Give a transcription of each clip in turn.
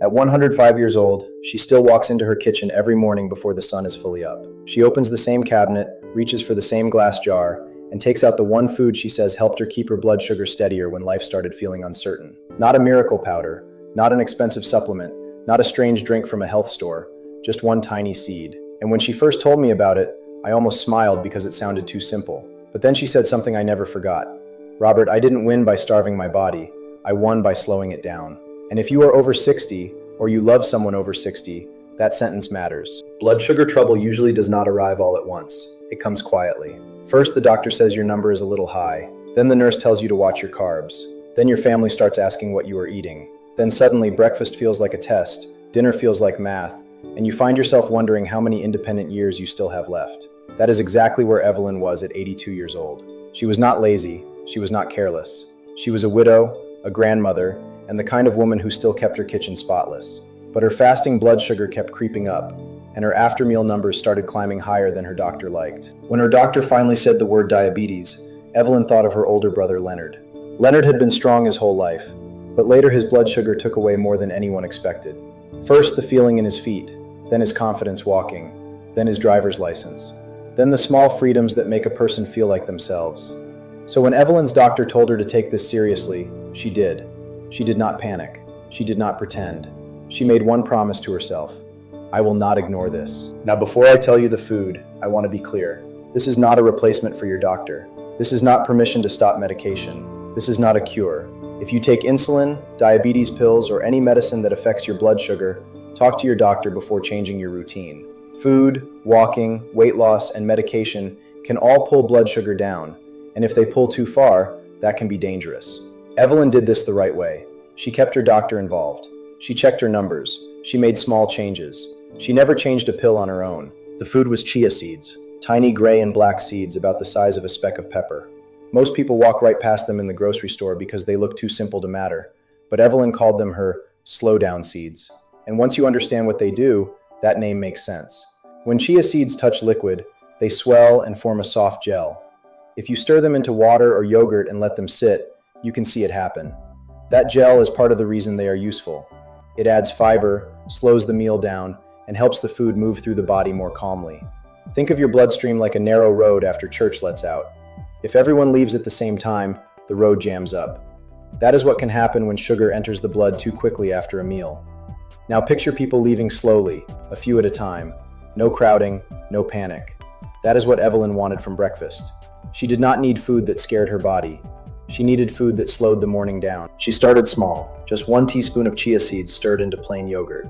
At 105 years old, she still walks into her kitchen every morning before the sun is fully up. She opens the same cabinet, reaches for the same glass jar, and takes out the one food she says helped her keep her blood sugar steadier when life started feeling uncertain. Not a miracle powder, not an expensive supplement, not a strange drink from a health store, just one tiny seed. And when she first told me about it, I almost smiled because it sounded too simple. But then she said something I never forgot. Robert, I didn't win by starving my body. I won by slowing it down. And if you are over 60, or you love someone over 60, that sentence matters. Blood sugar trouble usually does not arrive all at once. It comes quietly. First, the doctor says your number is a little high. Then the nurse tells you to watch your carbs. Then your family starts asking what you are eating. Then suddenly, breakfast feels like a test, dinner feels like math, and you find yourself wondering how many independent years you still have left. That is exactly where Evelyn was at 82 years old. She was not lazy. She was not careless. She was a widow, a grandmother, and the kind of woman who still kept her kitchen spotless. But her fasting blood sugar kept creeping up, and her after-meal numbers started climbing higher than her doctor liked. When her doctor finally said the word diabetes, Evelyn thought of her older brother Leonard. Leonard had been strong his whole life, but later his blood sugar took away more than anyone expected. First, the feeling in his feet, then his confidence walking, then his driver's license, then the small freedoms that make a person feel like themselves. So when Evelyn's doctor told her to take this seriously, she did. She did not panic. She did not pretend. She made one promise to herself. I will not ignore this. Now, before I tell you the food, I want to be clear. This is not a replacement for your doctor. This is not permission to stop medication. This is not a cure. If you take insulin, diabetes pills, or any medicine that affects your blood sugar, talk to your doctor before changing your routine. Food, walking, weight loss, and medication can all pull blood sugar down, and if they pull too far, that can be dangerous. Evelyn did this the right way. She kept her doctor involved. She checked her numbers. She made small changes. She never changed a pill on her own. The food was chia seeds, tiny gray and black seeds about the size of a speck of pepper. Most people walk right past them in the grocery store because they look too simple to matter, but Evelyn called them her slow down seeds. And once you understand what they do, that name makes sense. When chia seeds touch liquid, they swell and form a soft gel. If you stir them into water or yogurt and let them sit, you can see it happen. That gel is part of the reason they are useful. It adds fiber, slows the meal down, and helps the food move through the body more calmly. Think of your bloodstream like a narrow road after church lets out. If everyone leaves at the same time, the road jams up. That is what can happen when sugar enters the blood too quickly after a meal. Now picture people leaving slowly, a few at a time. No crowding, no panic. That is what Evelyn wanted from breakfast. She did not need food that scared her body. She needed food that slowed the morning down. She started small, just 1 teaspoon of chia seeds stirred into plain yogurt.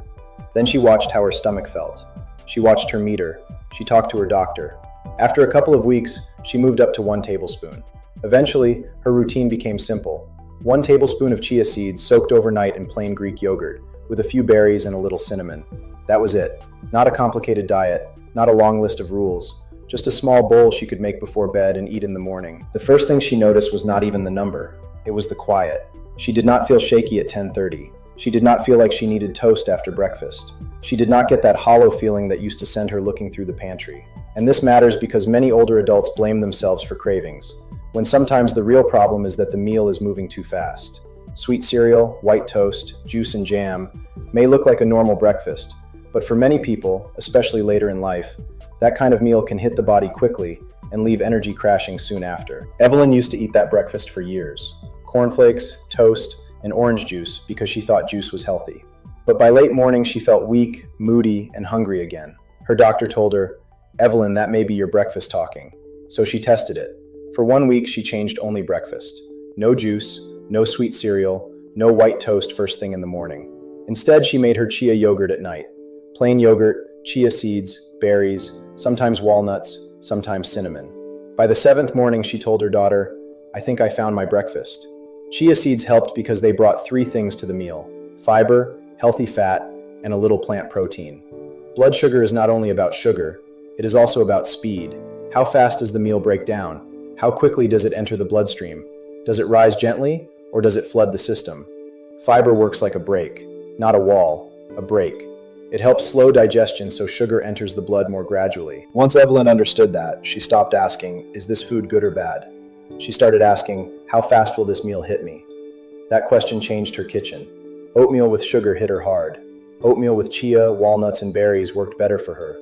Then she watched how her stomach felt. She watched her meter. She talked to her doctor. After a couple of weeks, she moved up to 1 tablespoon. Eventually, her routine became simple. 1 tablespoon of chia seeds soaked overnight in plain Greek yogurt, with a few berries and a little cinnamon. That was it. Not a complicated diet, not a long list of rules. Just a small bowl she could make before bed and eat in the morning. The first thing she noticed was not even the number. It was the quiet. She did not feel shaky at 10:30. She did not feel like she needed toast after breakfast. She did not get that hollow feeling that used to send her looking through the pantry. And this matters because many older adults blame themselves for cravings, when sometimes the real problem is that the meal is moving too fast. Sweet cereal, white toast, juice and jam may look like a normal breakfast, but for many people, especially later in life, that kind of meal can hit the body quickly and leave energy crashing soon after. Evelyn used to eat that breakfast for years. Cornflakes, toast, and orange juice because she thought juice was healthy. But by late morning, she felt weak, moody, and hungry again. Her doctor told her, Evelyn, that may be your breakfast talking. So she tested it. For 1 week, she changed only breakfast. No juice, no sweet cereal, no white toast first thing in the morning. Instead, she made her chia yogurt at night. Plain yogurt, chia seeds, berries, sometimes walnuts, sometimes cinnamon. By the 7th morning, she told her daughter, I think I found my breakfast. Chia seeds helped because they brought 3 things to the meal: fiber, healthy fat, and a little plant protein. Blood sugar is not only about sugar, it is also about speed. How fast does the meal break down? How quickly does it enter the bloodstream? Does it rise gently, or does it flood the system? Fiber works like a brake, not a wall, a brake. It helps slow digestion so sugar enters the blood more gradually. Once Evelyn understood that, she stopped asking, is this food good or bad? She started asking, how fast will this meal hit me? That question changed her kitchen. Oatmeal with sugar hit her hard. Oatmeal with chia, walnuts, and berries worked better for her.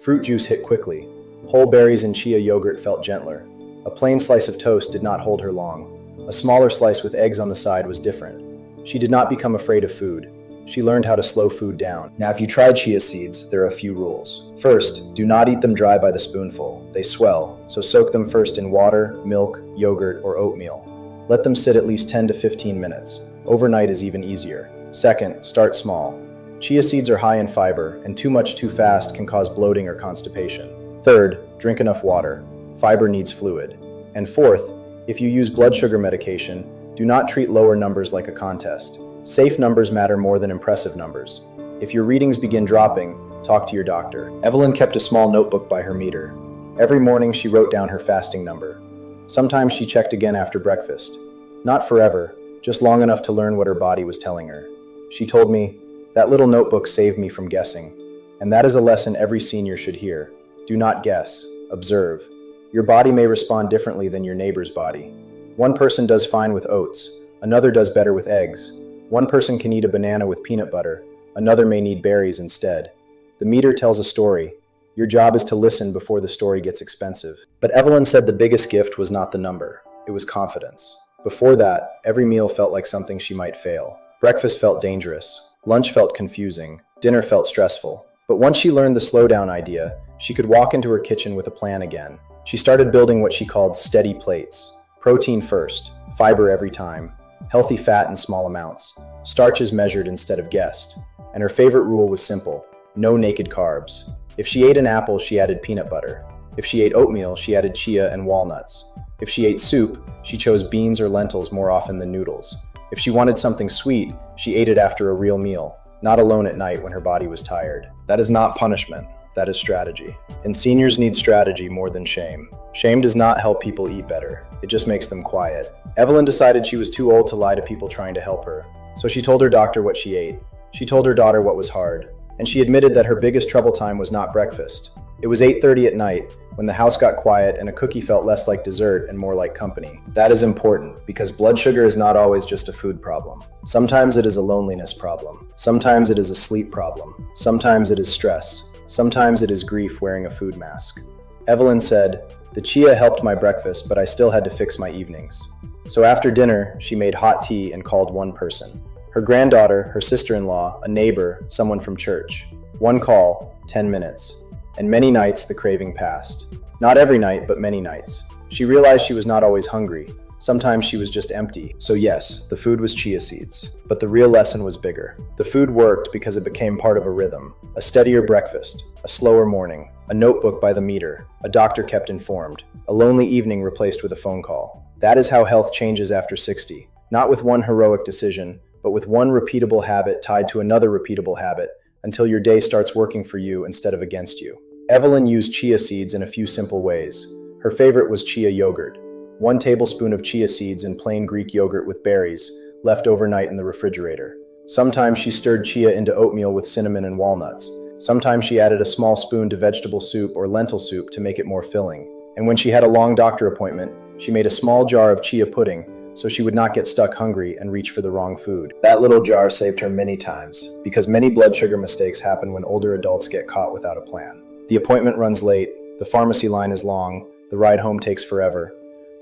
Fruit juice hit quickly. Whole berries and chia yogurt felt gentler. A plain slice of toast did not hold her long. A smaller slice with eggs on the side was different. She did not become afraid of food. She learned how to slow food down. Now, if you tried chia seeds, there are a few rules. First, do not eat them dry by the spoonful. They swell, so soak them first in water, milk, yogurt, or oatmeal. Let them sit at least 10 to 15 minutes. Overnight is even easier. Second, start small. Chia seeds are high in fiber, and too much too fast can cause bloating or constipation. Third, drink enough water. Fiber needs fluid. And fourth, if you use blood sugar medication, do not treat lower numbers like a contest. Safe numbers matter more than impressive numbers. If your readings begin dropping, talk to your doctor. Evelyn kept a small notebook by her meter. Every morning she wrote down her fasting number. Sometimes she checked again after breakfast. Not forever, just long enough to learn what her body was telling her. She told me, "That little notebook saved me from guessing." And that is a lesson every senior should hear. Do not guess, observe. Your body may respond differently than your neighbor's body. One person does fine with oats, another does better with eggs. One person can eat a banana with peanut butter, another may need berries instead. The meter tells a story. Your job is to listen before the story gets expensive. But Evelyn said the biggest gift was not the number, it was confidence. Before that, every meal felt like something she might fail. Breakfast felt dangerous, lunch felt confusing, dinner felt stressful. But once she learned the slowdown idea, she could walk into her kitchen with a plan again. She started building what she called steady plates. Protein first, fiber every time, healthy fat in small amounts, starches measured instead of guessed. And her favorite rule was simple: no naked carbs. If she ate an apple, she added peanut butter. If she ate oatmeal, she added chia and walnuts. If she ate soup, she chose beans or lentils more often than noodles. If she wanted something sweet, she ate it after a real meal, not alone at night when her body was tired. That is not punishment, that is strategy. And seniors need strategy more than shame. Shame does not help people eat better, it just makes them quiet. Evelyn decided she was too old to lie to people trying to help her, so she told her doctor what she ate. She told her daughter what was hard, and she admitted that her biggest trouble time was not breakfast. It was 8:30 at night, when the house got quiet and a cookie felt less like dessert and more like company. That is important, because blood sugar is not always just a food problem. Sometimes it is a loneliness problem. Sometimes it is a sleep problem. Sometimes it is stress. Sometimes it is grief wearing a food mask. Evelyn said, "The chia helped my breakfast, but I still had to fix my evenings." So after dinner, she made hot tea and called one person. Her granddaughter, her sister-in-law, a neighbor, someone from church. One call, 10 minutes. And many nights the craving passed. Not every night, but many nights. She realized she was not always hungry. Sometimes she was just empty. So yes, the food was chia seeds. But the real lesson was bigger. The food worked because it became part of a rhythm. A steadier breakfast, a slower morning, a notebook by the meter, a doctor kept informed, a lonely evening replaced with a phone call. That is how health changes after 60. Not with one heroic decision, but with one repeatable habit tied to another repeatable habit, until your day starts working for you instead of against you. Evelyn used chia seeds in a few simple ways. Her favorite was chia yogurt. 1 tablespoon of chia seeds in plain Greek yogurt with berries, left overnight in the refrigerator. Sometimes she stirred chia into oatmeal with cinnamon and walnuts. Sometimes she added a small spoon to vegetable soup or lentil soup to make it more filling. And when she had a long doctor appointment, she made a small jar of chia pudding so she would not get stuck hungry and reach for the wrong food. That little jar saved her many times, because many blood sugar mistakes happen when older adults get caught without a plan. The appointment runs late, the pharmacy line is long, the ride home takes forever.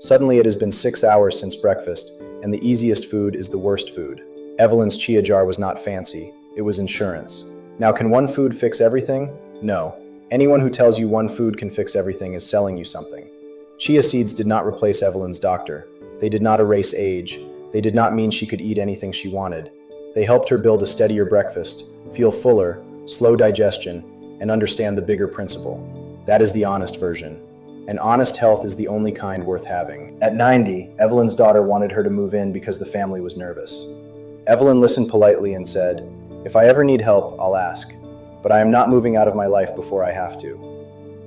Suddenly it has been 6 hours since breakfast, and the easiest food is the worst food. Evelyn's chia jar was not fancy, it was insurance. Now, can one food fix everything? No. Anyone who tells you one food can fix everything is selling you something. Chia seeds did not replace Evelyn's doctor. They did not erase age. They did not mean she could eat anything she wanted. They helped her build a steadier breakfast, feel fuller, slow digestion, and understand the bigger principle. That is the honest version. And honest health is the only kind worth having. At 90, Evelyn's daughter wanted her to move in because the family was nervous. Evelyn listened politely and said, "If I ever need help, I'll ask. But I am not moving out of my life before I have to."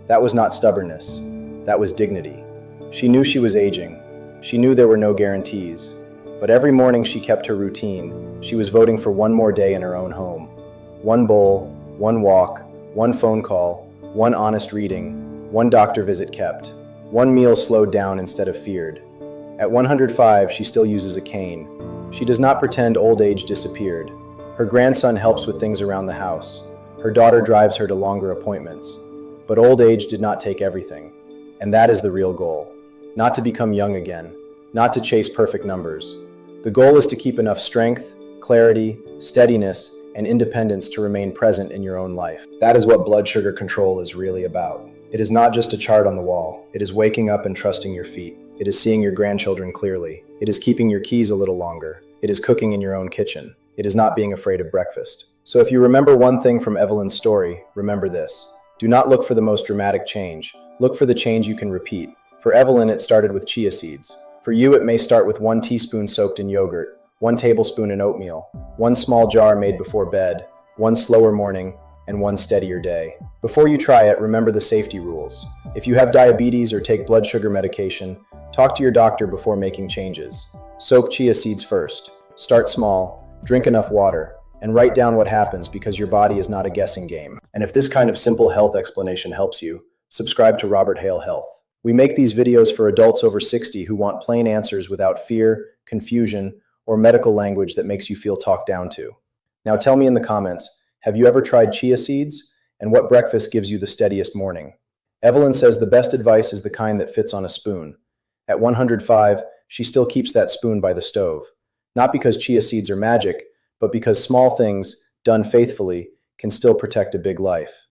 That was not stubbornness. That was dignity. She knew she was aging. She knew there were no guarantees. But every morning she kept her routine. She was voting for one more day in her own home. One bowl, one walk, one phone call, one honest reading, one doctor visit kept. One meal slowed down instead of feared. At 105, she still uses a cane. She does not pretend old age disappeared. Her grandson helps with things around the house. Her daughter drives her to longer appointments. But old age did not take everything. And that is the real goal. Not to become young again. Not to chase perfect numbers. The goal is to keep enough strength, clarity, steadiness, and independence to remain present in your own life. That is what blood sugar control is really about. It is not just a chart on the wall. It is waking up and trusting your feet. It is seeing your grandchildren clearly. It is keeping your keys a little longer. It is cooking in your own kitchen. It is not being afraid of breakfast. So if you remember one thing from Evelyn's story, remember this. Do not look for the most dramatic change. Look for the change you can repeat. For Evelyn, it started with chia seeds. For you, it may start with 1 teaspoon soaked in yogurt, 1 tablespoon in oatmeal, 1 small jar made before bed, 1 slower morning, and 1 steadier day. Before you try it, remember the safety rules. If you have diabetes or take blood sugar medication, talk to your doctor before making changes. Soak chia seeds first. Start small, drink enough water, and write down what happens because your body is not a guessing game. And if this kind of simple health explanation helps you, subscribe to Robert Hale Health. We make these videos for adults over 60 who want plain answers without fear, confusion, or medical language that makes you feel talked down to. Now tell me in the comments, have you ever tried chia seeds? And what breakfast gives you the steadiest morning? Evelyn says the best advice is the kind that fits on a spoon. At 105, she still keeps that spoon by the stove. Not because chia seeds are magic, but because small things, done faithfully, can still protect a big life.